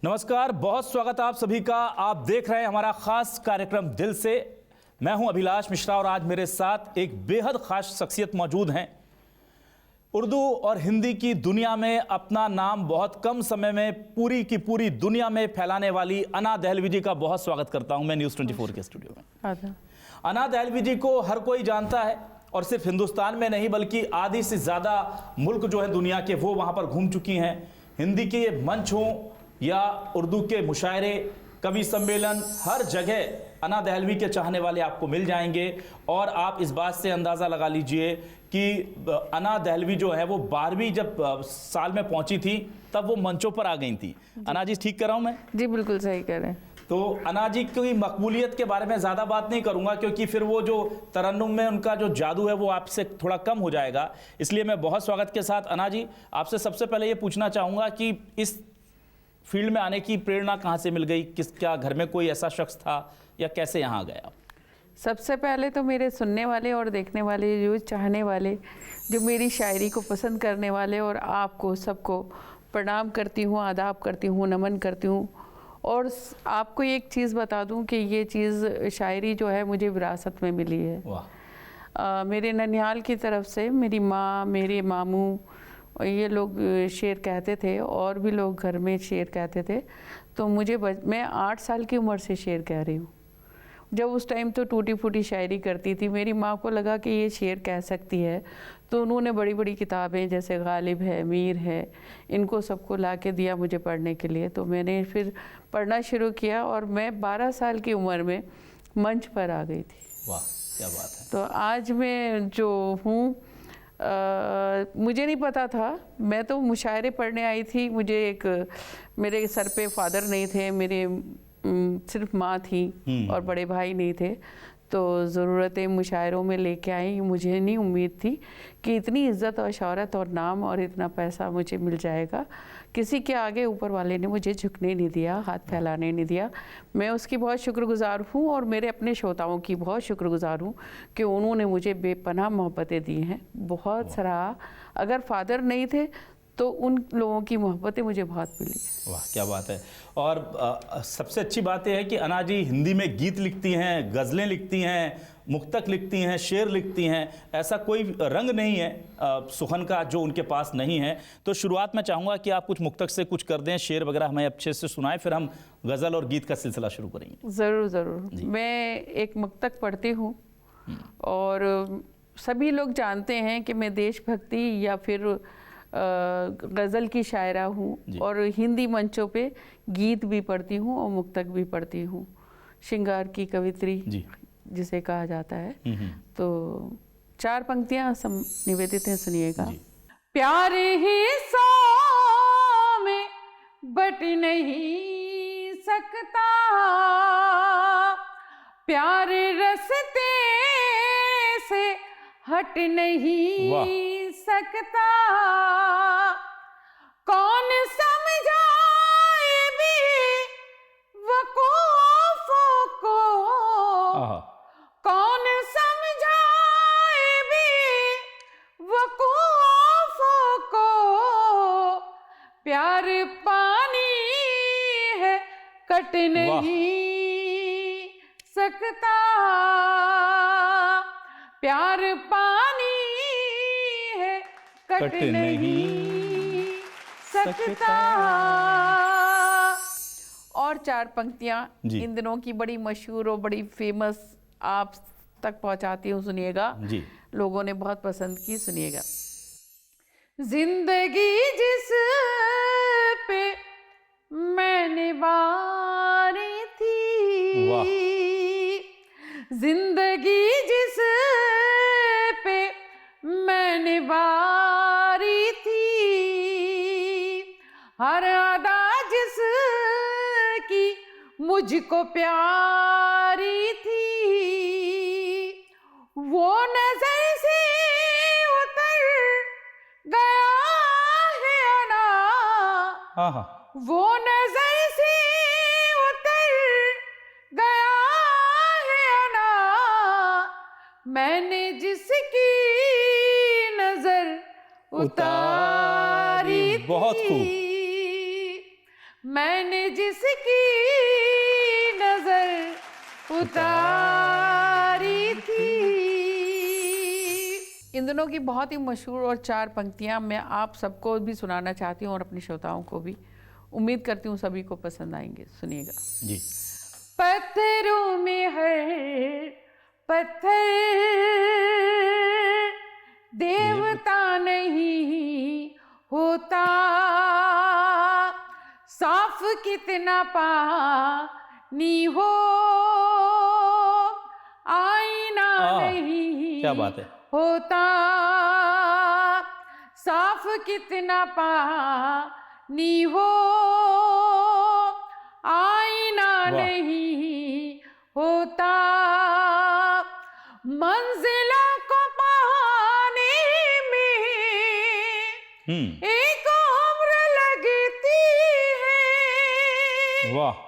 नमस्कार, बहुत स्वागत है आप सभी का। आप देख रहे हैं हमारा खास कार्यक्रम दिल से। मैं हूं अभिलाष मिश्रा और आज मेरे साथ एक बेहद खास शख्सियत मौजूद हैं। उर्दू और हिंदी की दुनिया में अपना नाम बहुत कम समय में पूरी की पूरी दुनिया में फैलाने वाली अना दहलवी जी का बहुत स्वागत करता हूं मैं न्यूज़ 24 के स्टूडियो में। अना दहलवी जी को हर कोई जानता है और सिर्फ हिंदुस्तान में नहीं बल्कि आधी से ज़्यादा मुल्क जो है दुनिया के वो वहाँ पर घूम चुकी हैं। हिंदी के मंच हों या उर्दू के मुशायरे, कवि सम्मेलन, हर जगह अना दहलवी के चाहने वाले आपको मिल जाएंगे। और आप इस बात से अंदाज़ा लगा लीजिए कि अना दहलवी जो है वो 12वीं जब साल में पहुंची थी तब वो मंचों पर आ गई थी। अना जी, ठीक कर रहा हूँ मैं? जी बिल्कुल सही कह रहे हैं। तो अना जी की मकबूलियत के बारे में ज़्यादा बात नहीं करूंगा क्योंकि फिर वो जो तरन्नुम में उनका जो जादू है वो आपसे थोड़ा कम हो जाएगा। इसलिए मैं बहुत स्वागत के साथ अना जी आपसे सबसे पहले ये पूछना चाहूँगा कि इस फील्ड में आने की प्रेरणा कहाँ से मिल गई? क्या घर में कोई ऐसा शख्स था या कैसे यहाँ आ गए आप? सबसे पहले तो मेरे सुनने वाले और देखने वाले, जो चाहने वाले, जो मेरी शायरी को पसंद करने वाले, और आपको सबको प्रणाम करती हूँ, आदाब करती हूँ, नमन करती हूँ। और आपको एक चीज़ बता दूँ कि ये चीज़ शायरी जो है मुझे विरासत में मिली है। वाह। मेरे ननिहाल की तरफ से मेरी माँ, मेरे मामू, ये लोग शेर कहते थे और भी लोग घर में शेर कहते थे। तो मैं 8 साल की उम्र से शेर कह रही हूँ। जब उस टाइम तो टूटी फूटी शायरी करती थी। मेरी माँ को लगा कि ये शेर कह सकती है, तो उन्होंने बड़ी बड़ी किताबें जैसे गालिब है, मीर है, इनको सबको ला के दिया मुझे पढ़ने के लिए। तो मैंने फिर पढ़ना शुरू किया और मैं 12 साल की उम्र में मंच पर आ गई थी। वाह, क्या बात है। तो आज मैं जो हूँ, मुझे नहीं पता था। मैं तो मुशायरे पढ़ने आई थी। मेरे सर पे फादर नहीं थे, मेरे सिर्फ माँ थी और बड़े भाई नहीं थे। तो ज़रूरतें मुशायरों में लेके आई। मुझे नहीं उम्मीद थी कि इतनी इज़्ज़त और शौहरत और नाम और इतना पैसा मुझे मिल जाएगा। किसी के आगे ऊपर वाले ने मुझे झुकने नहीं दिया, हाथ फैलाने नहीं दिया। मैं उसकी बहुत शुक्रगुज़ार हूँ और मेरे अपने श्रोताओं की बहुत शुक्रगुज़ार हूँ कि उन्होंने मुझे बेपनाह मोहब्बतें दी हैं, बहुत सराहा। अगर फादर नहीं थे तो उन लोगों की मोहब्बतें मुझे बहुत मिली। वाह, क्या बात है। और सबसे अच्छी बात यह है कि अना जी हिंदी में गीत लिखती हैं, गज़लें लिखती हैं, मुक्तक लिखती हैं, शेर लिखती हैं। ऐसा कोई रंग नहीं है सुखन का जो उनके पास नहीं है। तो शुरुआत में चाहूँगा कि आप कुछ मुक्तक से कुछ कर दें, शेर वगैरह हमें अच्छे से सुनाएं, फिर हम गज़ल और गीत का सिलसिला शुरू करेंगे। ज़रूर ज़रूर। मैं एक मुक्तक पढ़ती हूँ और सभी लोग जानते हैं कि मैं देशभक्ति या फिर गज़ल की शायरा हूँ और हिंदी मंचों पे गीत भी पढ़ती हूँ और मुक्तक भी पढ़ती हूँ। श्रृंगार की कवित्री जिसे कहा जाता है। तो 4 पंक्तियाँ निवेदित हैं, सुनिएगा। प्यार ही 100 में बट नहीं सकता, प्यार रस्ते से हट नहीं सकता, कौन समझाए भी वकूफों को, कौन समझाए भी वकूफों को, प्यार पानी है कट नहीं सकता, प्यार पानी है कट नहीं सकता। और 4 पंक्तियां इन दिनों की बड़ी मशहूर और बड़ी फेमस आप तक पहुंचाती हूँ, सुनिएगा। लोगों ने बहुत पसंद की, सुनिएगा। जिंदगी जिस पे मैंने वारी थी, जिंदगी जिस पे मैंने वारी थी, हर अदा जिसकी मुझको प्यारी थी, वो नजर से उतर गया है अना, वो नजर से उतर गया है अना, मैंने जिसकी नजर उतारी बहुत खूब। मैंने जिसकी नजर उतारी थी। इन दिनों की बहुत ही मशहूर और 4 पंक्तियां मैं आप सबको भी सुनाना चाहती हूँ और अपने श्रोताओं को भी। उम्मीद करती हूँ सभी को पसंद आएंगे। सुनिएगा जी। पत्थरों में हर पत्थर देवता नहीं होता, साफ कितना पानी हो आईना नहीं क्या बात है। होता, साफ कितना पानी हो आईना नहीं होता, मंजिलों को पाने में एक उम्र लगती है। वाह।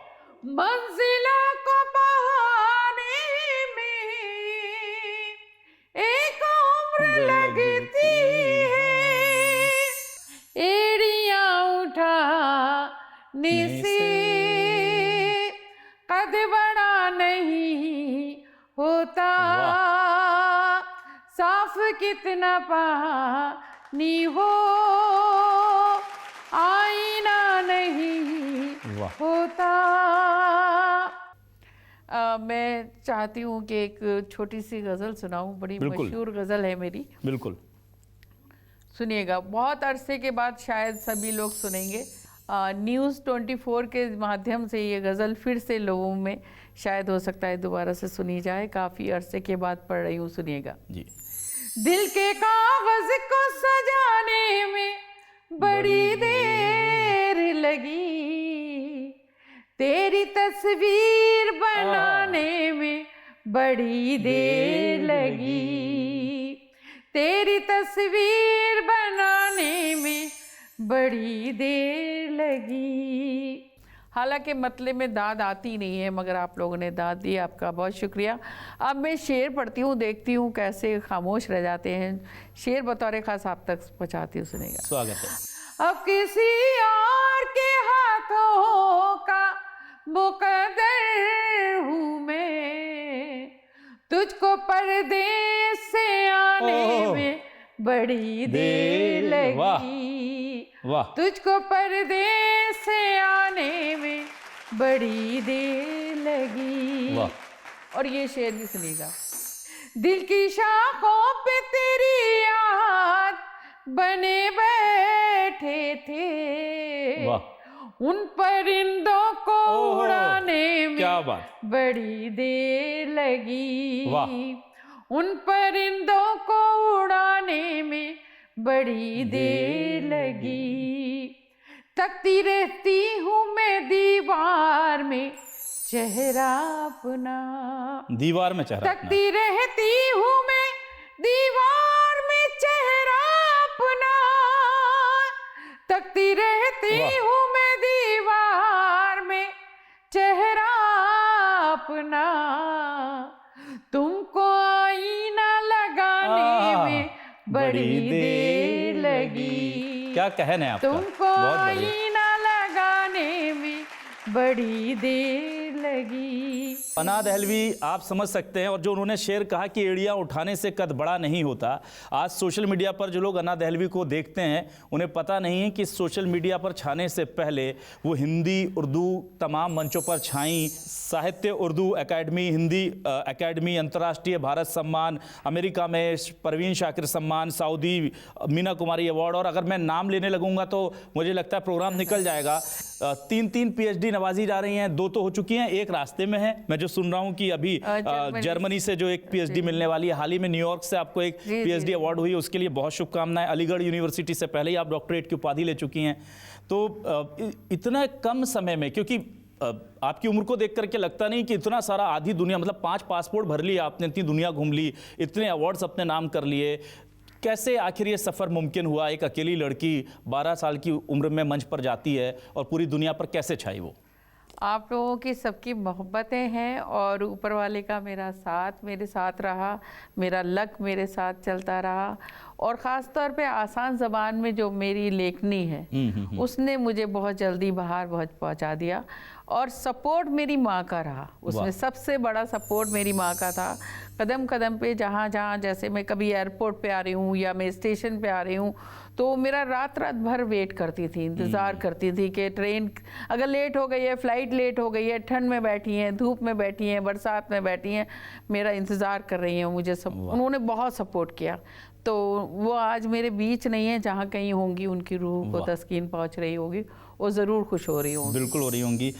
मंजिलों को पाने में एक उम्र लगती है, एड़ियां उठाने से कद बड़ा नहीं होता, साफ कितना पानी हो आईना नहीं होता। मैं चाहती हूँ कि एक छोटी सी गज़ल सुनाऊँ, बड़ी मशहूर गज़ल है मेरी। बिल्कुल सुनिएगा। बहुत अरसे के बाद शायद सभी लोग सुनेंगे। न्यूज़ 24 के माध्यम से ये गज़ल फिर से लोगों में शायद हो सकता है दोबारा से सुनी जाए। काफ़ी अरसे के बाद पढ़ रही हूँ, सुनिएगा जी। दिल के कागज़ को सजाने में बड़ी देर लगी, तेरी तस्वीर बनाने में बड़ी देर लगी, तेरी तस्वीर बनाने में बड़ी देर लगी। हालांकि मतले में दाद आती नहीं है, मगर आप लोगों ने दाद दी, आपका बहुत शुक्रिया। अब मैं शेर पढ़ती हूँ, देखती हूँ कैसे खामोश रह जाते हैं। शेर बतौर खास आप तक पहुँचाती हूँ, सुनेगा। स्वागत है। अब किसी और के हाथों का मुकद्दर हूँ मैं, तुझको परदेस से आने में बड़ी देर लगी, तुझको परदेस से आने में बड़ी देर लगी। और ये शेर भी सुनिएगा। दिल की शाखों पे तेरी याद बने बैठे थे, उन परिंदों को उड़ाने में बड़ी देर लगी, उन परिंदों को उड़ाने में बड़ी देर लगी। तकती रहती हूँ मैं दीवार में चेहरा अपना, दीवार में चेहरा तकती रहती हूँ मैं दीवार में चेहरा अपना, तकती रहती हूँ मैं दीवार में चेहरा अपना, तुमको आईना लगाने में बड़ी देर लगी। क्या कहना है आपका? तुमको आईना लगाने में बड़ी देर लगी। पनाह दहलवी, आप समझ सकते हैं। और जो उन्होंने शेर कहा कि एड़ियां उठाने से कद बड़ा नहीं होता, आज सोशल मीडिया पर जो लोग अन्ना दहलवी को देखते हैं उन्हें पता नहीं है कि सोशल मीडिया पर छाने से पहले वो हिंदी उर्दू तमाम मंचों पर छाई। साहित्य उर्दू एकेडमी, हिंदी एकेडमी, अंतर्राष्ट्रीय भारत सम्मान, अमेरिका में परवीन शाकिर सम्मान, सऊदी मीना कुमारी अवार्ड, और अगर मैं नाम लेने लगूंगा तो मुझे लगता है प्रोग्राम निकल जाएगा। 3 PhD नवाजी जा रही हैं, 2 तो हो चुकी हैं, एक रास्ते में है। मैं जो सुन रहा हूं कि अभी जर्मनी से जो एक PhD मिलने वाली है, हाल ही में न्यूयॉर्क से आपको एक PhD अवार्ड हुई, उसके लिए बहुत शुभकामनाएं। अलीगढ़ यूनिवर्सिटी से पहले ही आप डॉक्टरेट की उपाधि ले चुकी हैं। तो इतना कम समय में, क्योंकि आपकी उम्र को देख करके लगता नहीं कि इतना सारा आधी दुनिया, मतलब 5 पासपोर्ट भर लिए आपने, इतनी दुनिया घूम ली, इतने अवार्ड्स अपने नाम कर लिए, कैसे आखिर ये सफ़र मुमकिन हुआ? एक अकेली लड़की 12 साल की उम्र में मंच पर जाती है और पूरी दुनिया पर कैसे छाई वो? आप लोगों की सबकी मोहब्बतें हैं और ऊपर वाले का मेरे साथ रहा, मेरा लक मेरे साथ चलता रहा, और ख़ास तौर पे आसान ज़बान में जो मेरी लेखनी है उसने मुझे बहुत जल्दी बाहर पहुंचा दिया। और सपोर्ट मेरी माँ का रहा, उसमें सबसे बड़ा सपोर्ट मेरी माँ का था। कदम कदम पे जहाँ जहाँ, जैसे मैं कभी एयरपोर्ट पे आ रही हूँ या मैं स्टेशन पे आ रही हूँ, तो मेरा रात रात भर वेट करती थी, इंतज़ार करती थी कि ट्रेन अगर लेट हो गई है, फ़्लाइट लेट हो गई है, ठंड में बैठी हैं, धूप में बैठी हैं, बरसात में बैठी हैं, मेरा इंतज़ार कर रही हैं मुझे। सब उन्होंने बहुत सपोर्ट किया। तो वो आज मेरे बीच नहीं है, जहाँ कहीं होंगी उनकी रूह को तस्कीन पहुँच रही होगी, वो ज़रूर खुश हो रही होंगी। बिल्कुल हो रही होंगी।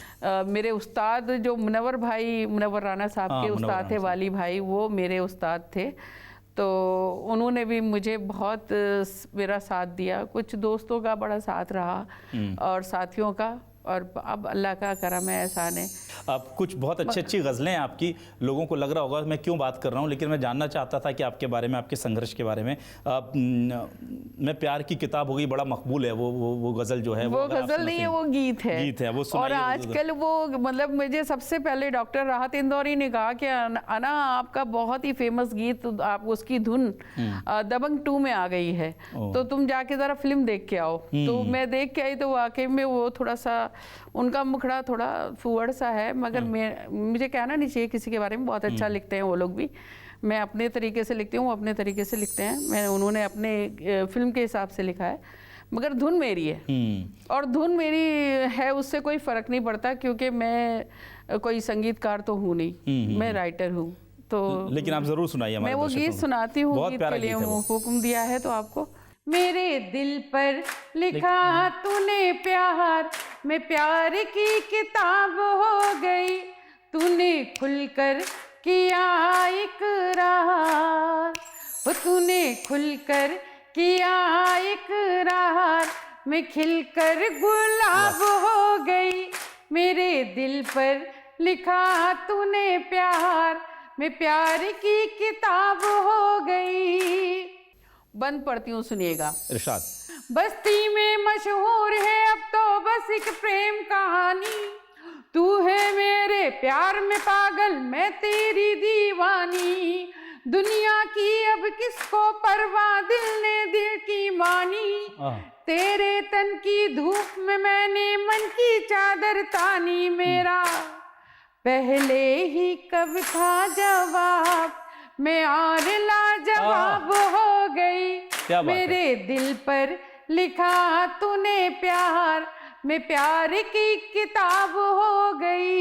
मेरे उस्ताद जो मुनव्वर राना साहब के उस्ताद थे, वाली भाई, वो मेरे उस्ताद थे। तो उन्होंने भी मुझे बहुत मेरा साथ दिया, कुछ दोस्तों का बड़ा साथ रहा और साथियों का, और अब अल्लाह का करम है, एहसान है। अब कुछ बहुत अच्छी गज़लें हैं आपकी, लोगों को लग रहा होगा मैं क्यों बात कर रहा हूँ, लेकिन मैं जानना चाहता था कि आपके बारे में, आपके संघर्ष के बारे में। मैं प्यार की किताब हो गई, बड़ा मकबूल है वो गज़ल जो है, वो गज़ल नहीं है, वो गीत है। गीत है वो। और आजकल वो, मतलब मुझे सबसे पहले डॉक्टर राहत इंदौरी ने कहा कि अना आपका बहुत ही फेमस गीत, आप उसकी धुन दबंग 2 में आ गई है, तो तुम जाके ज़रा फिल्म देख के आओ। तो मैं देख के आई, तो वाकई में वो थोड़ा सा, उनका मुखड़ा थोड़ा फुअड़ सा है, मगर मुझे कहना नहीं चाहिए किसी के बारे में, बहुत अच्छा लिखते हैं वो लोग भी। मैं अपने तरीके से लिखती हूँ, अपने तरीके से लिखते हैं। उन्होंने अपने फिल्म के हिसाब से लिखा है, मगर धुन मेरी है। और धुन मेरी है, उससे कोई फ़र्क नहीं पड़ता, क्योंकि मैं कोई संगीतकार तो हूँ नहीं, मैं राइटर हूँ। तो लेकिन आप ज़रूर सुनाइए। मैं वो गीत सुनाती हूँ, गीत के लिए हुक्म दिया है तो आपको। मेरे दिल पर लिखा तूने प्यार, मैं प्यार की किताब हो गई, तूने खुलकर किया इकरार, तूने खुलकर किया इकरार, मैं खिलकर गुलाब हो गई। मेरे दिल पर लिखा तूने प्यार, मैं प्यार की किताब हो गई। बंद पढ़ती हूँ, सुनिएगा। इरशाद। बस्ती में मशहूर है अब तो बस एक प्रेम कहानी, तू है मेरे प्यार में पागल, मैं तेरी दीवानी, दुनिया की अब किसको परवाह, दिल ने दिल की मानी, तेरे तन की धूप में मैंने मन की चादर तानी, मेरा पहले ही कब था जवाब, मैं और लाजवाब हो गई। मेरे दिल पर लिखा तूने प्यार, मैं प्यार की किताब हो गई।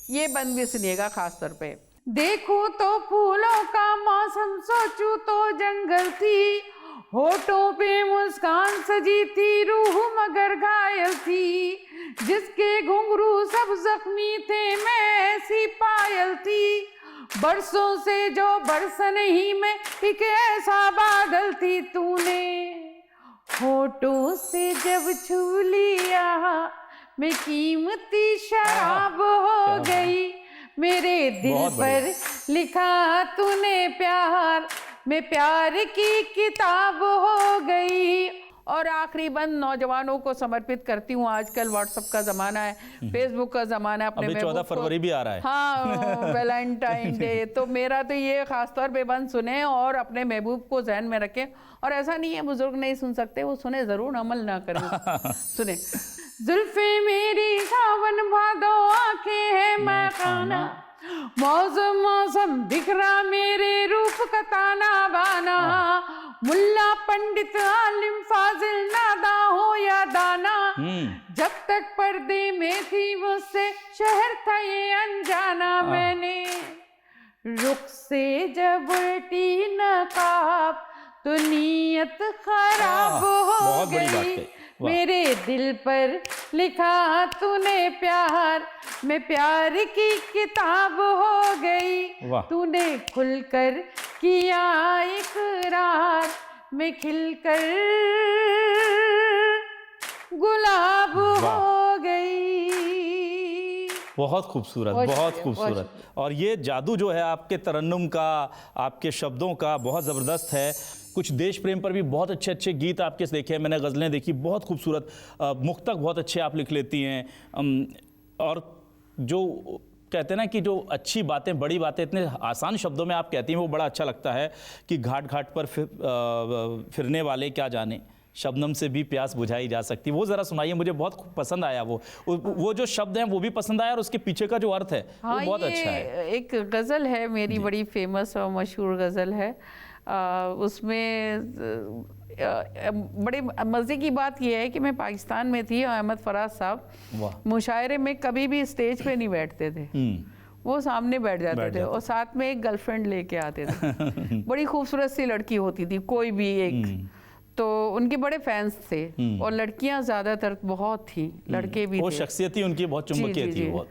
ये बंद भी सुनिएगा खास तौर पे। देखूं तो फूलों का मौसम, सोचूं तो जंगल थी, होठों पे मुस्कान सजी थी, रूह मगर घायल थी, जिसके घुंघरू सब जख्मी थे, मैं ऐसी पायल थी, बरसों से जो बरस नहीं, मैं एक ऐसा बादल थी, तूने होठों से जब छू लिया, मैं कीमती शराब हो गई। मेरे दिल पर लिखा तूने प्यार, मैं प्यार की किताब हो गई। और आखिरी बंद नौजवानों को समर्पित करती हूँ। आजकल व्हाट्सएप का ज़माना है, फेसबुक का ज़माना है, अपने 14 फरवरी भी आ रहा है। हाँ, वैलेंटाइन डे। तो मेरा तो ये खास तौर पे बंद सुने और अपने महबूब को जहन में रखें। और ऐसा नहीं है बुजुर्ग नहीं सुन सकते, वो सुने ज़रूर, अमल ना करें। सुने। जुल्फे मेरी सावन भादो, आंखें हैं मैं खाना, मौसम मौसम बिखरा मेरे रूप का ताना बाना, मुल्ला पंडित आलिम फाजिल नादा हो या दाना, जब तक पर्दे में थी मुझसे शहर था ये अनजाना, मैंने रुख से जब उल्टी नकाब तो नीयत खराब हो गई। मेरे दिल पर लिखा तूने प्यार, मैं प्यार की किताब हो गई, तूने खुलकर किया इकरार, मैं खिलकर गुलाब हो गई। बहुत खूबसूरत, बहुत खूबसूरत। और ये जादू जो है आपके तरन्नुम का, आपके शब्दों का, बहुत ज़बरदस्त है। कुछ देश प्रेम पर भी बहुत अच्छे अच्छे गीत आपके देखे हैं, मैंने गज़लें देखी, बहुत खूबसूरत। मुक्तक बहुत अच्छे आप लिख लेती हैं। और जो कहते हैं ना कि जो अच्छी बातें, बड़ी बातें इतने आसान शब्दों में आप कहती हैं, वो बड़ा अच्छा लगता है कि घाट घाट पर फिरने वाले क्या जाने, शबनम से भी प्यास बुझाई जा सकती। वो ज़रा सुनाइए, मुझे बहुत पसंद आया वो जो शब्द हैं वो भी पसंद आया, और उसके पीछे का जो अर्थ है वो बहुत अच्छा है। एक गज़ल है मेरी, बड़ी फेमस और मशहूर गज़ल है। उसमें बड़े मज़े की बात यह है कि मैं पाकिस्तान में थी और अहमद फराज साहब मुशायरे में कभी भी स्टेज पे नहीं बैठते थे, वो सामने बैठ जाते थे और साथ में एक गर्लफ्रेंड लेके आते थे। बड़ी खूबसूरत सी लड़की होती थी, कोई भी एक, तो उनके बड़े फैंस थे और लड़कियां ज़्यादातर बहुत थी, लड़के भी वो थे। शख्सियत ही उनकी बहुत चुंबकीय थी बहुत।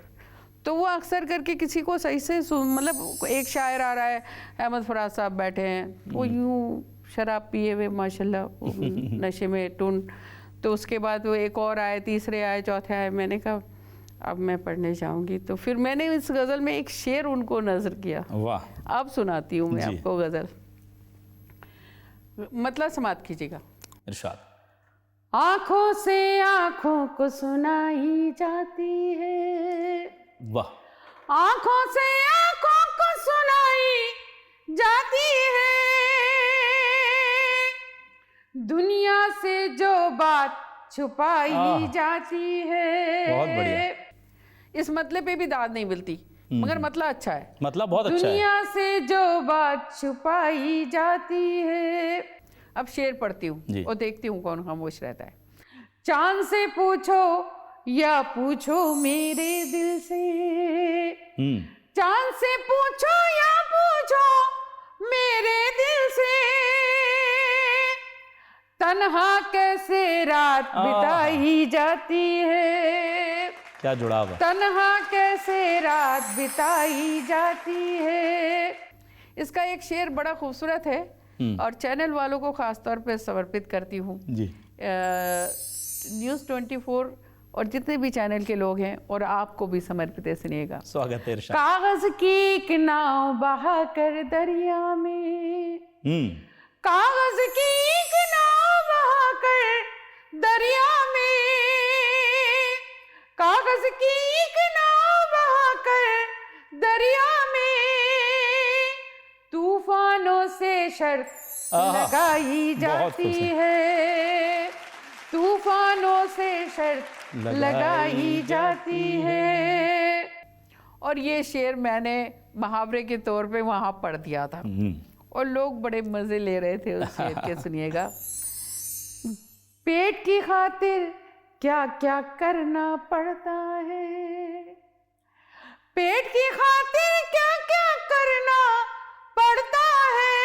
तो वो अक्सर करके किसी को सही से मतलब एक शायर आ रहा है, अहमद फराज साहब बैठे हैं, वो यूं शराब पिए हुए माशाल्लाह नशे में टून, तो उसके बाद वो एक और आए, तीसरे आए, चौथे आए। मैंने कहा अब मैं पढ़ने जाऊंगी, तो फिर मैंने इस गज़ल में एक शेर उनको नज़र किया। वाह, अब सुनाती हूँ मैं आपको गज़ल, मतलब समाप्त कीजिएगा। इरशाद। आंखों से आंखों को सुनाई जाती है, वाह, आंखों से आंखों को सुनाई जाती है, दुनिया से जो बात छुपाई जाती है। बहुत बढ़िया। इस मतलब पे भी दाद नहीं मिलती, मगर मतलब अच्छा है, मतलब बहुत अच्छा है। दुनिया से जो बात छुपाई जाती है। अब शेर पढ़ती हूँ और देखती हूँ कौन खामोश रहता है। चांद से पूछो या पूछो मेरे दिल से, चांद से पूछो या पूछो मेरे दिल से, तन्हा कैसे रात बिताई जाती है, क्या जुड़ाव है, तन्हा कैसे रात बिताई जाती है। इसका एक शेर बड़ा खूबसूरत है और चैनल वालों को खास तौर पे समर्पित करती हूँ जी। न्यूज़ 24 और जितने भी चैनल के लोग हैं, और आपको भी समर्पित है, सुनिएगा। स्वागत है इरशाद। कागज की एक नाव बहा कर दरिया में, कागज की एक नाव बहा कर दरिया में, कागज की एक नाव बहा कर दरिया में, तूफानों से शर्त लगाई जाती है, तूफानों से शर्त लगाई जाती है। और ये शेर मैंने मुहावरे के तौर पे वहाँ पढ़ दिया था और लोग बड़े मज़े ले रहे थे उस शेर के। सुनिएगा। पेट की खातिर क्या क्या करना पड़ता है, पेट की खातिर क्या क्या करना पड़ता है,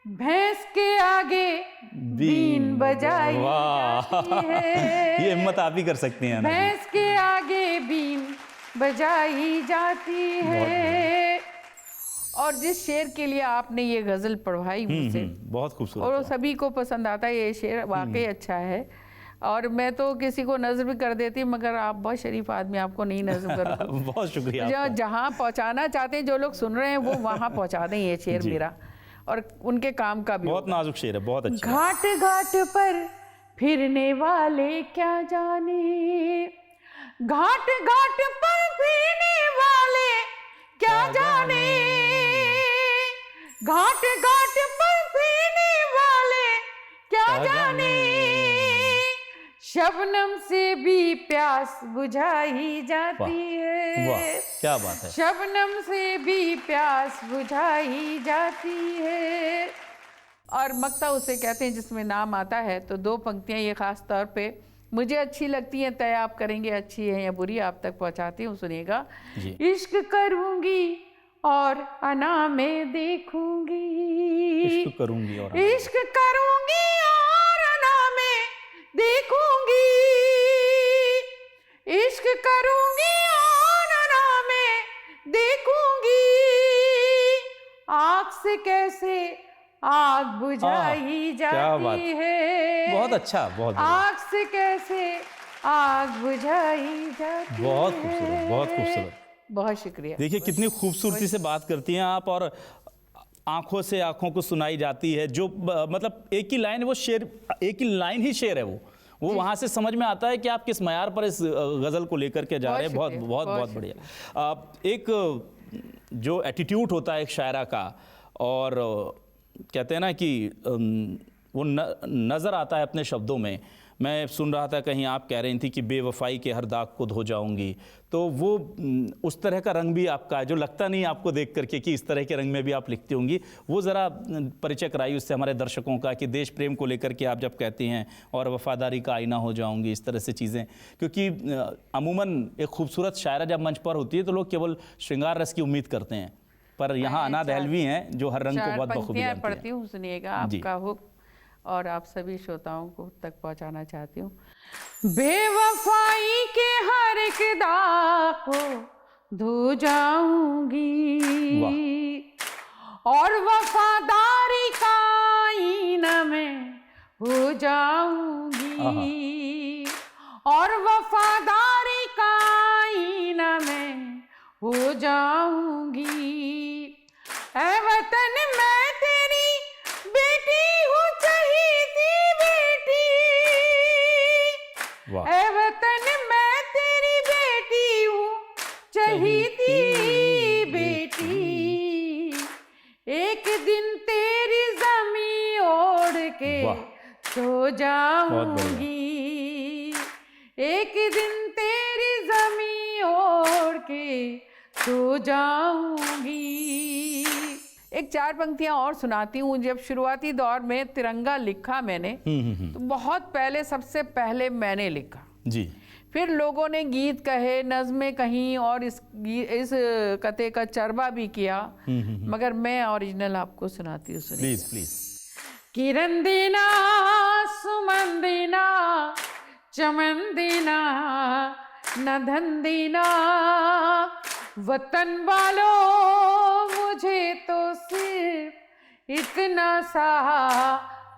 भैंस के आगे बीन बजाई जाती है। ये हिम्मत आप ही कर सकती हैं। भैंस के आगे बीन बजाई जाती है। और जिस शेर के लिए आपने ये गज़ल पढ़वाई मुझसे, बहुत खूबसूरत, और सभी को पसंद आता है ये शेर, वाकई अच्छा है। और मैं तो किसी को नज़र भी कर देती, मगर आप बहुत शरीफ आदमी, आपको नहीं नज़र कर। बहुत शुक्रिया। जहाँ पहुँचाना चाहते हैं, जो लोग सुन रहे हैं वो वहाँ पहुँचा दें ये शेर मेरा, और उनके काम का भी। बहुत नाजुक शेर है, बहुत अच्छा। घाट घाट पर फिरने वाले क्या जाने, घाट घाट पर फिरने वाले क्या जाने, घाट घाट पर फिरने वाले क्या जाने, शबनम से भी प्यास बुझाई जाती है। वाह, क्या बात है। शबनम से भी प्यास बुझाई जाती है। और मक्ता उसे कहते हैं जिसमें नाम आता है। तो दो पंक्तियां ये खास तौर पे मुझे अच्छी लगती हैं, तय आप करेंगे अच्छी है या बुरी, आप तक पहुंचाती हूँ। सुनिएगा। इश्क करूंगी और अना में देखूंगी, इश्क करूंगी और इश्क करूंगी और अना में देखूंगी, इश्क करूंगी और अना में देखूंगी, आग से कैसे आग बुझाई जाती है। बहुत अच्छा, बहुत आग से कैसे आग बुझाई जाती है। बहुत खूबसूरत, बहुत खूबसूरत। बहुत शुक्रिया। देखिए कितनी खूबसूरती से बात करती हैं आप, और आंखों से आंखों को सुनाई जाती है। जो मतलब एक ही लाइन, वो शेर, एक ही लाइन ही शेर है वो, वो वहाँ से समझ में आता है कि आप किस मयार पर इस गज़ल को लेकर के जा रहे हैं। बहुत शुक्रिया, बहुत बहुत बढ़िया। एक जो एटीट्यूड होता है एक शायरा का, और कहते हैं ना कि वो नज़र आता है अपने शब्दों में। मैं सुन रहा था कहीं आप कह रही थी कि बेवफाई के हर दाग को धो जाऊंगी, तो वो उस तरह का रंग भी आपका है जो लगता नहीं आपको देख करके कि इस तरह के रंग में भी आप लिखती होंगी। वो ज़रा परिचय कराइए उससे हमारे दर्शकों का, कि देश प्रेम को लेकर के आप जब कहती हैं और वफादारी का आईना हो जाऊंगी, इस तरह से चीज़ें। क्योंकि अमूमन एक खूबसूरत शायरा जब मंच पर होती है तो लोग केवल श्रृंगार रस की उम्मीद करते हैं, पर यहाँ अना दहलवी हैं जो हर रंग को बहुत बखूबी जानती पढ़ती हूँ, सुनिएगा। आपका हुक्म और आप सभी श्रोताओं को तक पहुंचाना चाहती हूँ। बेवफाई के हर एक दाग को धो जाऊंगी और वफादारी का आईना में हो जाऊंगी और वफादारी का आईना में हो जाऊंगी। ऐ वतन मैं तेरी बेटी हूँ, चहीती बेटी। ऐ वतन मैं तेरी बेटी हूँ, चहीती बेटी। एक दिन तेरी ज़मीं ओढ़ के सो जाऊंगी, एक दिन तेरी ज़मीं ओढ़ के सो जाऊंगी। एक 4 पंक्तियां और सुनाती हूँ। जब शुरुआती दौर में तिरंगा लिखा मैंने, तो बहुत पहले, सबसे पहले मैंने लिखा जी। फिर लोगों ने गीत कहे, नज़में कहीं और इस कते का चरबा भी किया, मगर मैं ओरिजिनल आपको सुनाती हूँ। Please please. किरण दीना, सुमन दीना, चमन दीना, न धन दीना, वतन वालों मुझे तो सिर्फ इतना सा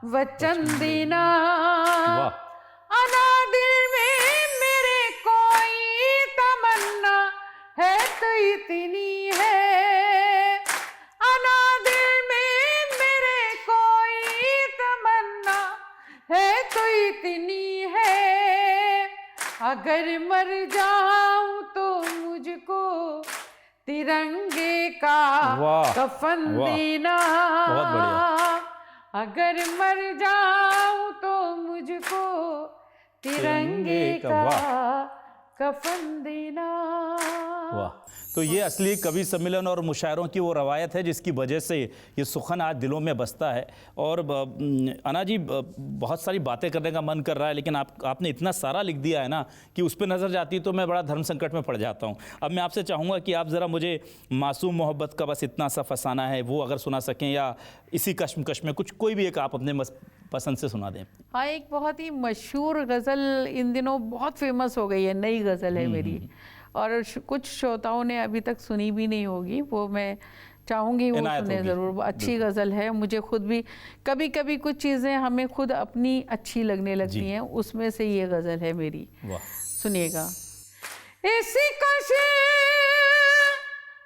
वचन देना। अनादिल में मेरे कोई तमन्ना है तो इतनी है, अनादिल में मेरे कोई तमन्ना है तो इतनी है। अगर मर जाऊं तो मुझको तिरंगे का कफन देना। बहुत बढ़िया। अगर मर जाऊं तो मुझको तिरंगे का कफन देना। वाह। तो ये असली कवि सम्मेलन और मुशायरों की वो रवायत है जिसकी वजह से ये सुखन आज दिलों में बसता है। और अना जी, बहुत सारी बातें करने का मन कर रहा है, लेकिन आपने इतना सारा लिख दिया है ना कि उस पर नज़र जाती तो मैं बड़ा धर्म संकट में पड़ जाता हूँ। अब मैं आपसे चाहूँगा कि आप ज़रा मुझे मासूम मोहब्बत का बस इतना सा फसाना है वो अगर सुना सकें, या इसी कश्मकश में कुछ कोई भी एक आप अपने पसंद से सुना दें। हाँ, एक बहुत ही मशहूर गज़ल इन दिनों बहुत फेमस हो गई है, नई गज़ल है मेरी, और कुछ श्रोताओं ने अभी तक सुनी भी नहीं होगी। वो मैं चाहूँगी वो सुने ज़रूर। अच्छी गज़ल है। मुझे खुद भी कभी कभी कुछ चीज़ें हमें खुद अपनी अच्छी लगने लगती हैं, उसमें से ये गज़ल है मेरी। सुनिएगा। इसी कश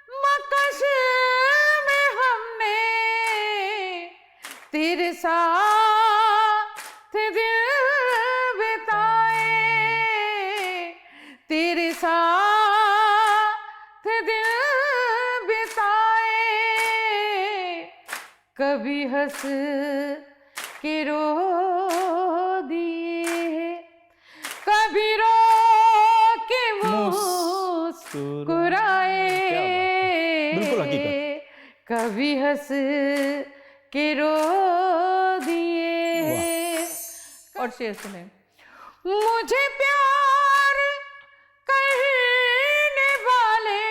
मकश में हमने तेरे साथ दिल बिताए, तेरे साथ दिल बिताए, कभी हंस के रो दिए, कभी रो के मुस्कुराए, कभी हंस के रो दिए। और शेर सुने। मुझे प्यार करने वाले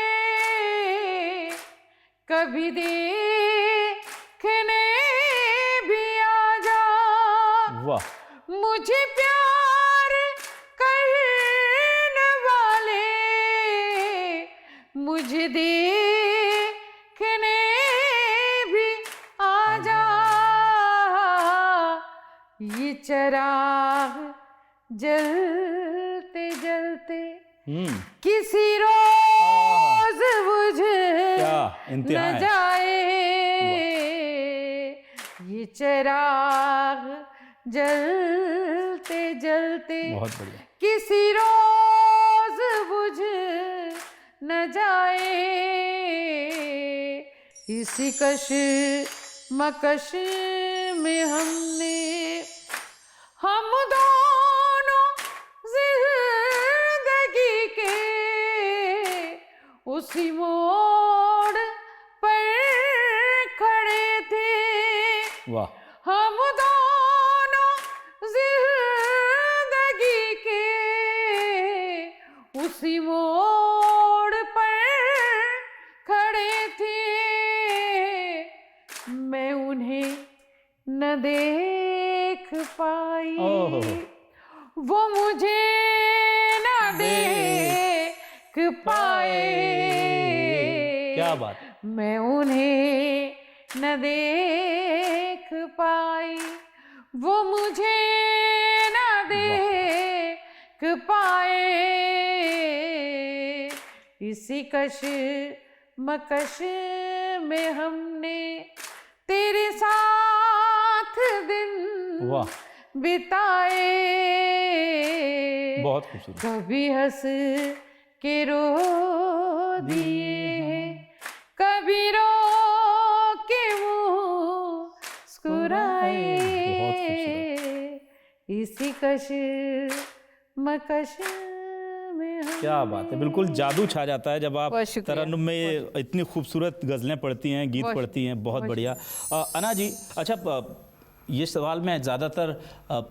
कभी देखने भी आ जा। वाह। मुझे प्यार करने वाले मुझे देखने भी आ जा। ये चराग जलते जलते किसी रोज बुझ न जाए। ये चराग जलते जलते जलते बहुत बढ़िया। किसी रोज बुझ न जाए, इसी कश मकश में हम दोनों जिंदगी के उसी मोड़ पर खड़े थे। वाह। हम दोनों जिंदगी के उसी मोड़ पर खड़े थे। मैं उन्हें न देख पाई, वो मुझे न देख पाए। क्या बात। मैं उन्हें न देख पाई, वो मुझे न देख पाए, इसी कश मकश में हमने तेरे साथ दिन वाह। बिताए। बहुत खूबसूरत। कभी हंस के रो दिए, कभी रो के मुस्कुराए, इसी कश मकश में हम। क्या बात है, बिल्कुल जादू छा जाता है जब आप बहुत शुक्रिया, तरन्नुम में इतनी खूबसूरत गज़लें पढ़ती हैं, गीत पढ़ती हैं। बहुत बढ़िया। अना जी, अच्छा ये सवाल मैं ज़्यादातर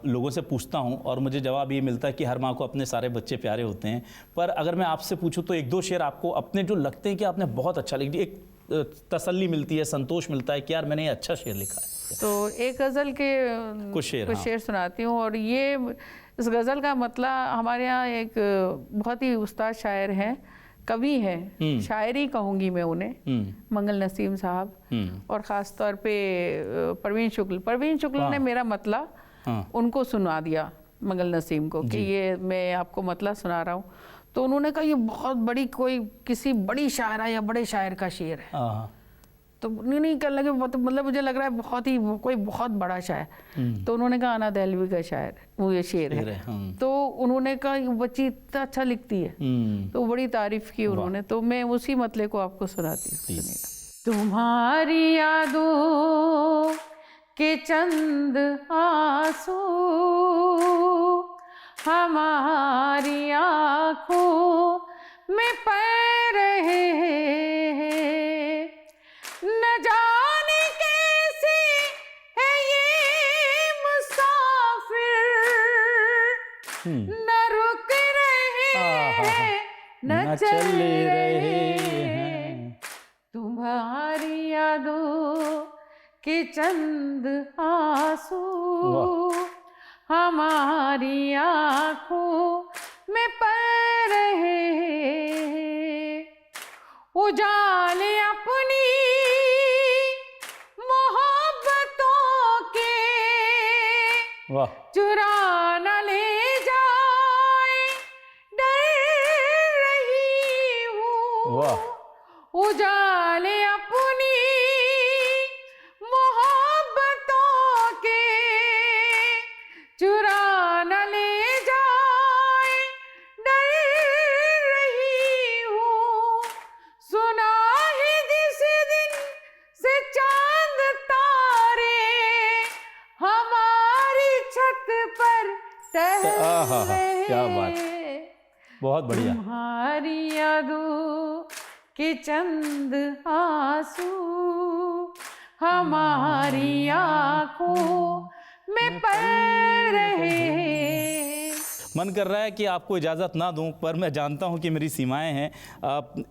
लोगों से पूछता हूँ और मुझे जवाब ये मिलता है कि हर माँ को अपने सारे बच्चे प्यारे होते हैं, पर अगर मैं आपसे पूछूँ तो एक दो शेर आपको अपने जो लगते हैं कि आपने बहुत अच्छा लिख दिया, एक तसल्ली मिलती है, संतोष मिलता है कि यार मैंने ये अच्छा शेर लिखा है। तो एक गज़ल के कुछ शेर सुनाती हूँ। और ये इस गज़ल का मतलब, हमारे यहाँ एक बहुत ही उस्ताद शायर हैं, कवि हैं, शायरी कहूँगी मैं उन्हें, मंगल नसीम साहब, और ख़ास तौर पे परवीन शुक्ल ने मेरा मतलब उनको सुना दिया, मंगल नसीम को, कि ये मैं आपको मतलब सुना रहा हूँ। तो उन्होंने कहा ये बहुत बड़ी कोई किसी बड़ी शायरा या बड़े शायर का शेर है। तो नहीं कहने लगे, मतलब मुझे लग रहा है बहुत ही कोई बहुत बड़ा शायर। तो उन्होंने कहा अना दहलवी का शायर वो ये शेर है। तो उन्होंने कहा ये बच्ची इतना अच्छा लिखती है, तो बड़ी तारीफ की उन्होंने। तो मैं उसी मतले को आपको सुनाती हूँ। तुम्हारी यादों के चंद आंसू हमारी आँखों में पै रहे हैं, न जाने कैसे है ये मुसाफिर, न रुक रहे हैं न चल रहे हैं। तुम्हारी यादों के चंद आंसू हमारी आँखों में पै रहे हैं, उजाले अपनी मोहब्बतों के चुरा न ले जाए, डर रही हूँ। उजाले अपनी मोहब्बतों के चुरा न ले जाए, डर रही हूँ। सुना है जिस दिन से चांद तारे हमारी छत पर टहल रहे, क्या बात, बहुत बढ़िया। तुम्हारी यादों के चंद आंसू हमारी आँखों में पै रहे हैं। मन कर रहा है कि आपको इजाज़त ना दूं, पर मैं जानता हूं कि मेरी सीमाएं हैं।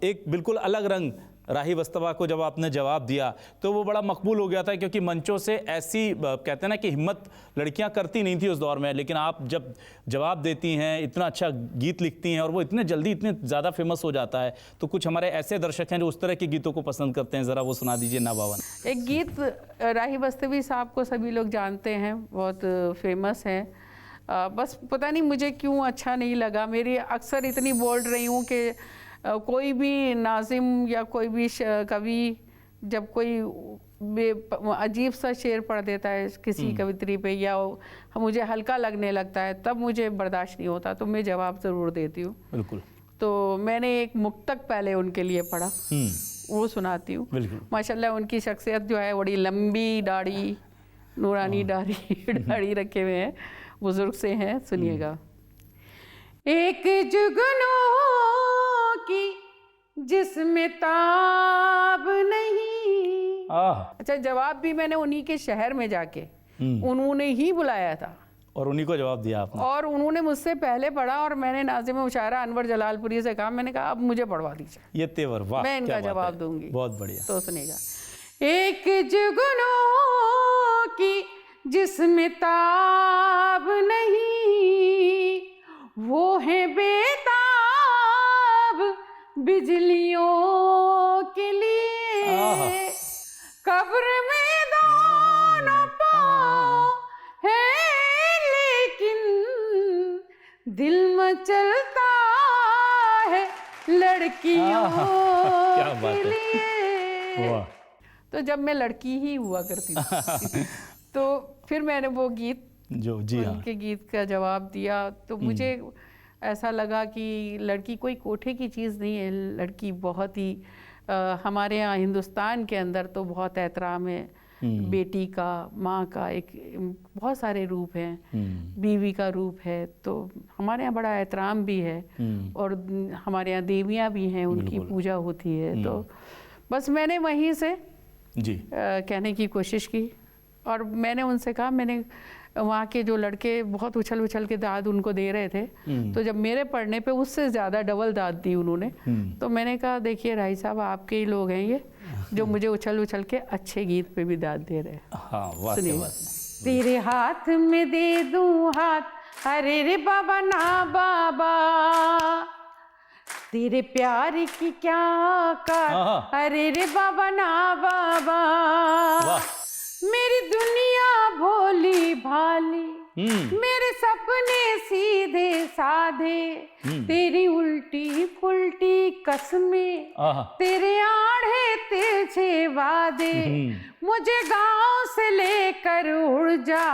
एक बिल्कुल अलग रंग राही वस्तवा को जब आपने जवाब दिया तो वो बड़ा मकबूल हो गया था, क्योंकि मंचों से ऐसी कहते हैं ना कि हिम्मत लड़कियां करती नहीं थी उस दौर में, लेकिन आप जब जवाब देती हैं, इतना अच्छा गीत लिखती हैं और वो इतने जल्दी इतने ज़्यादा फेमस हो जाता है, तो कुछ हमारे ऐसे दर्शक हैं जो उस तरह के गीतों को पसंद करते हैं। ज़रा वो सुना दीजिए ना बावन। एक गीत राही वस्तवी साहब को सभी लोग जानते हैं, बहुत फेमस हैं, बस पता नहीं मुझे क्यों अच्छा नहीं लगा। मेरी अक्सर इतनी बोल रही हूँ कि कोई भी नाज़िम या कोई भी कवि जब कोई अजीब सा शेर पढ़ देता है किसी कवित्री पे, या मुझे हल्का लगने लगता है, तब मुझे बर्दाश्त नहीं होता, तो मैं जवाब ज़रूर देती हूँ। बिल्कुल। तो मैंने एक मुक्तक पहले उनके लिए पढ़ा, वो सुनाती हूँ। माशाल्लाह उनकी शख्सियत जो है बड़ी लंबी दाढ़ी, नूरानी दाढ़ी रखे हुए हैं, बुजुर्ग से हैं, सुनिएगा। एक जुगनू की जिसमें ताब नहीं। अच्छा, जवाब भी मैंने उन्हीं के शहर में जाके उन्होंने ही बुलाया था और उन्हीं को जवाब दिया आपने। और उन्होंने मुझसे पहले पढ़ा और मैंने नाज़िम मुशायरा अनवर जलालपुरी से कहा, मैंने कहा अब मुझे पढ़वा दीजिए, ये तेवर, वाह, मैं इनका क्या जवाब दूंगी। बहुत बढ़िया। तो सुनेगा। एक जुगनू की जिसमें ताब नहीं, वो है बेताब बिजलियों के लिए। कब्र में दोनों पाँव है लेकिन दिल मचलता है लड़कियों के लिए। तो जब मैं लड़की ही हुआ करती थी तो फिर मैंने वो गीत जो जी उनके गीत का जवाब दिया। तो मुझे ऐसा लगा कि लड़की कोई कोठे की चीज़ नहीं है, लड़की बहुत ही हमारे यहाँ हिंदुस्तान के अंदर तो बहुत एहतराम है बेटी का, माँ का, एक बहुत सारे रूप हैं, बीवी का रूप है, तो हमारे यहाँ बड़ा एहतराम भी है और हमारे यहाँ देवियाँ भी हैं, उनकी पूजा होती है। तो बस मैंने वहीं से जी कहने की कोशिश की और मैंने उनसे कहा, मैंने वहाँ के जो लड़के बहुत उछल उछल के दाद उनको दे रहे थे, तो जब मेरे पढ़ने पे उससे ज़्यादा डबल दाद दी उन्होंने। तो मैंने कहा देखिए राही साहब, आपके ही लोग हैं ये जो मुझे उछल उछल के अच्छे गीत पे भी दाद दे रहे हैं। हाँ, सुनिए। तेरे हाथ में दे दूं हाथ, अरे रे बाबा ना बाबा, तेरे प्यार की क्या औकात, अरे रे बाबा ना बाबा, मेरी दुनिया भोली भाली, मेरे सपने सीधे साधे, तेरी उल्टी पुल्टी कसमें, तेरे आड़े तिरछे वादे, मुझे गांव से लेकर उड़ जा,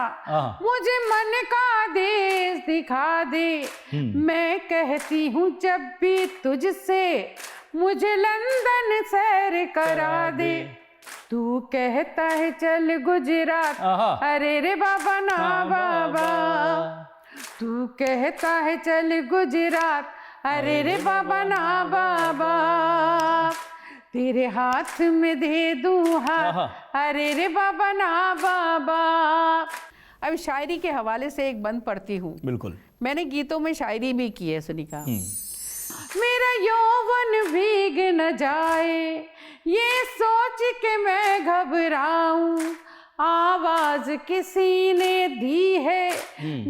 मुझे मन का देश दिखा दे। मैं कहती हूँ जब भी तुझसे, मुझे लंदन सैर करा दे। तू कहता है चल गुजरात, अरे रे बाबा ना बाबा, तू कहता है चल गुजरात, अरे रे बाबा ना बाबा, तेरे हाथ में दे दूं हाथ, अरे रे बाबा ना बाबा। अब शायरी के हवाले से एक बंद पढ़ती हूँ। बिल्कुल। मैंने गीतों में शायरी भी की है, सुनिका। मेरा यौवन भीग न जाए ये सोच के मैं घबराऊं, आवाज किसी ने दी है,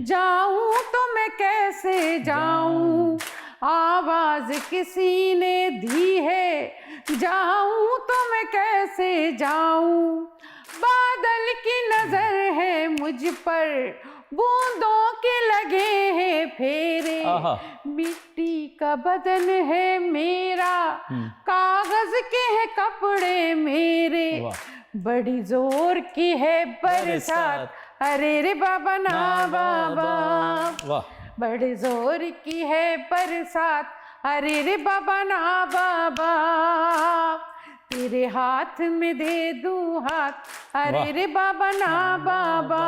जाऊं तो मैं कैसे जाऊं, आवाज किसी ने दी है, जाऊं तो मैं कैसे जाऊं। बादल की नजर है मुझ पर, बूंदों के लगे हैं फेरे, मिट्टी का बदन है मेरा, कागज के हैं कपड़े मेरे, बड़ी जोर की है बरसात, अरे रे बाबा ना बाबा, बड़े जोर की है बरसात, अरे रे बाबा ना बाबा, तेरे हाथ में दे दूं हाथ, अरे रे बाबा ना बाबा।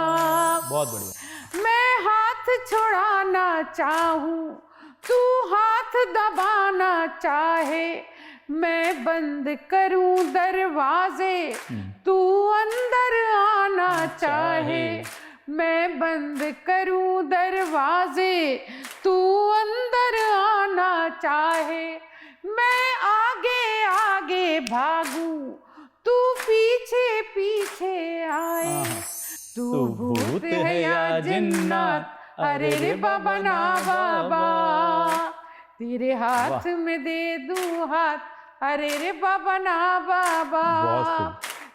बहुत बढ़िया। मैं हाथ छुड़ाना चाहूं, तू हाथ दबाना चाहे, मैं बंद करूं दरवाजे, तू अंदर आना चाहे, मैं बंद करूं दरवाजे, तू अंदर आना चाहे, मैं आगे आगे भागूं, तू पीछे पीछे आए, तू भूत है या जिन्नात, अरे रे बाबा ना बाबा, तेरे हाथ में दे दूं हाथ, अरे रे बाबा ना बाबा,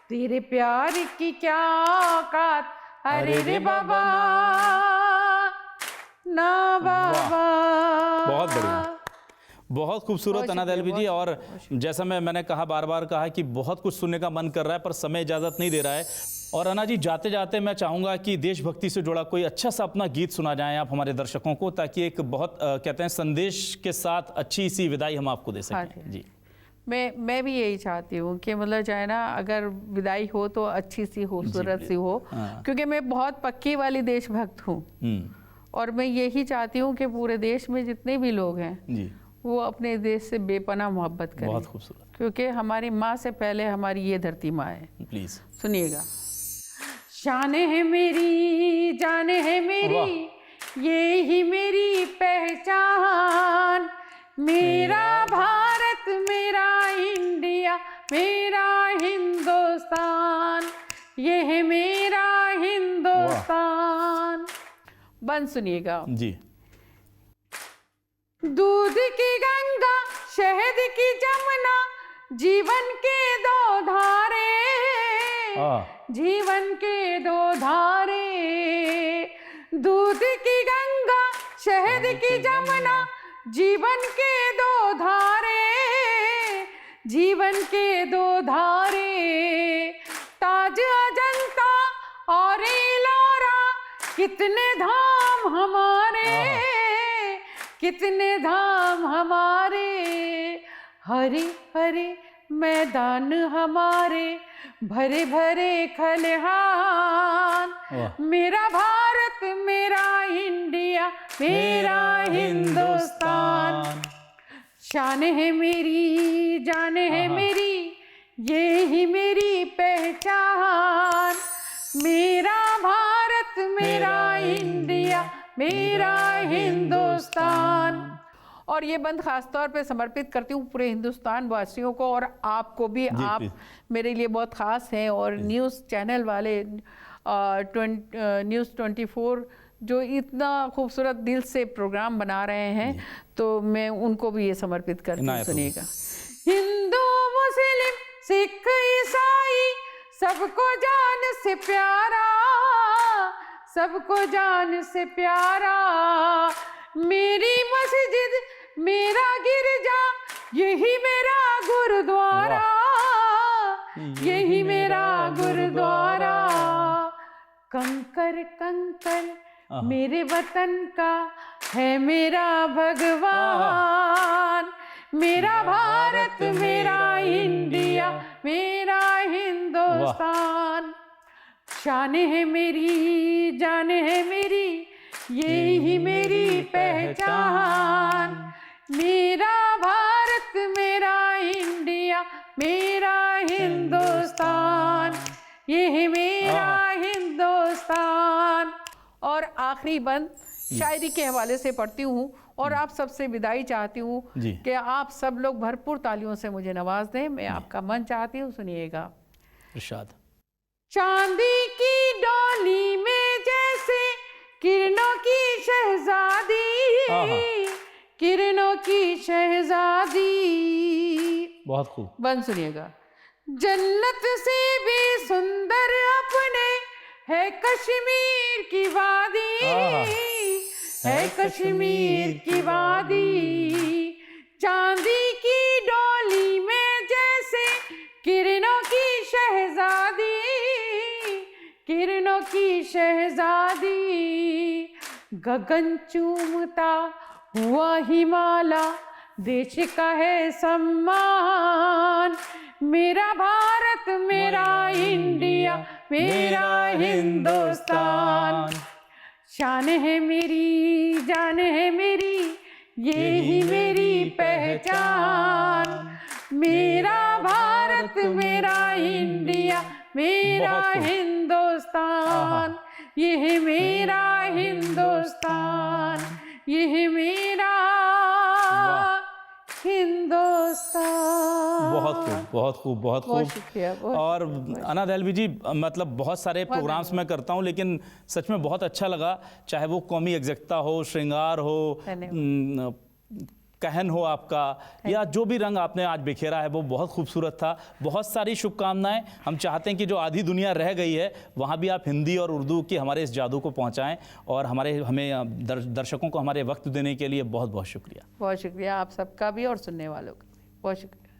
तेरे प्यार की क्या औकात, अरे रे बाबा ना बाबा। बहुत बढ़िया, बहुत खूबसूरत बहुत अना दहलवी जी। शुक्रिया, और जैसा मैंने कहा, बार बार कहा कि बहुत कुछ सुनने का मन कर रहा है पर समय इजाज़त नहीं दे रहा है। और अना जी, जाते जाते मैं चाहूँगा कि देशभक्ति से जुड़ा कोई अच्छा सा अपना गीत सुना जाएं आप हमारे दर्शकों को, ताकि एक बहुत कहते हैं संदेश के साथ अच्छी सी विदाई हम आपको दे हाँ सकें। जी, मैं भी यही चाहती हूँ कि मतलब चाहे ना अगर विदाई हो तो अच्छी सी खूबसूरत सी हो, क्योंकि मैं बहुत पक्की वाली देशभक्त हूँ। और मैं यही चाहती हूँ कि पूरे देश में जितने भी लोग हैं जी, वो अपने देश से बेपनाह मोहब्बत करें, बहुत खूबसूरत। क्योंकि हमारी माँ से पहले हमारी ये धरती माँ है। प्लीज़ सुनिएगा। शान है मेरी, जान है मेरी, ये ही मेरी पहचान, मेरा भारत, मेरा इंडिया, मेरा हिंदुस्तान, ये है मेरा हिंदुस्तान। बंद सुनिएगा। जी, दूध की गंगा, शहद की जमुना, जीवन के दो धारे, जीवन के दो धारे। दूध की गंगा, शहद की जमुना, जीवन के दो धारे, जीवन के दो धारे। ताज अजंता और इलोरा, कितने धाम हमारे, कितने धाम हमारे। हरे हरे मैदान हमारे, भरे भरे खलिहान, मेरा भारत, मेरा इंडिया, मेरा हिंदुस्तान। शान है मेरी, जान है मेरी, ये ही मेरी पहचान, मेरा भारत, मेरा इंडिया, मेरा हिंदुस्तान। और ये बंद खास तौर पे समर्पित करती हूँ पूरे हिंदुस्तान वासियों को और आपको भी। आप मेरे लिए बहुत ख़ास हैं। और न्यूज़ चैनल वाले न्यूज़ 24 जो इतना खूबसूरत दिल से प्रोग्राम बना रहे हैं, तो मैं उनको भी ये समर्पित करती हूँ। सुनिएगा। हिंदू मुस्लिम सिख ईसाई, सबको जान से प्यारा, सबको जान से प्यारा, मेरी मस्जिद, मेरा गिरजा, यही मेरा गुरुद्वारा, यही मेरा गुरुद्वारा। कंकर कंकर मेरे वतन का है मेरा भगवान, मेरा भारत, मेरा इंडिया, मेरा हिंदुस्तान। शान है मेरी, जान है मेरी, ये ही मेरी पहचान, मेरा भारत, मेरा इंडिया, मेरा हिंदुस्तान, ये है मेरा हिंदुस्तान। और आखिरी बंद शायरी के हवाले से पढ़ती हूँ और आप सबसे विदाई चाहती हूँ कि आप सब लोग भरपूर तालियों से मुझे नवाज दें। मैं आपका मन चाहती हूँ। सुनिएगा। इरशाद। चांदी की डोली में जैसे किरणों की शहजादी, किरणों की शहजादी। बहुत खूब। बंद सुनिएगा। जन्नत से भी सुंदर अपने है कश्मीर की वादी, है कश्मीर की वादी। चांदी की डोली में जैसे किरणों की शहजादी, किरणों की शहजादी। गगन चूमता हुआ हिमालय देश का है सम्मान, मेरा भारत, मेरा इंडिया, मेरा हिंदुस्तान। शान है मेरी, जान है मेरी, ये ही मेरी पहचान, मेरा भारत, मेरा इंडिया, मेरा हिंदुस्तान, ये है मेरा हिंदुस्तान, ये है मेरा हिंदुस्तान। बहुत खूब, बहुत खूब, बहुत खूब। शुक्रिया। और अना दहलवी जी, मतलब बहुत सारे प्रोग्राम्स मैं करता हूँ, लेकिन सच में बहुत अच्छा लगा, चाहे वो कौमी एकजुटता हो, श्रृंगार हो, कहन हो आपका, या जो भी रंग आपने आज बिखेरा है वो बहुत खूबसूरत था। बहुत सारी शुभकामनाएं। हम चाहते हैं कि जो आधी दुनिया रह गई है वहाँ भी आप हिंदी और उर्दू के हमारे इस जादू को पहुँचाएँ, और हमें दर्शकों को हमारे वक्त देने के लिए बहुत बहुत शुक्रिया। बहुत शुक्रिया आप सबका भी और सुनने वालों का भी बहुत शुक्रिया।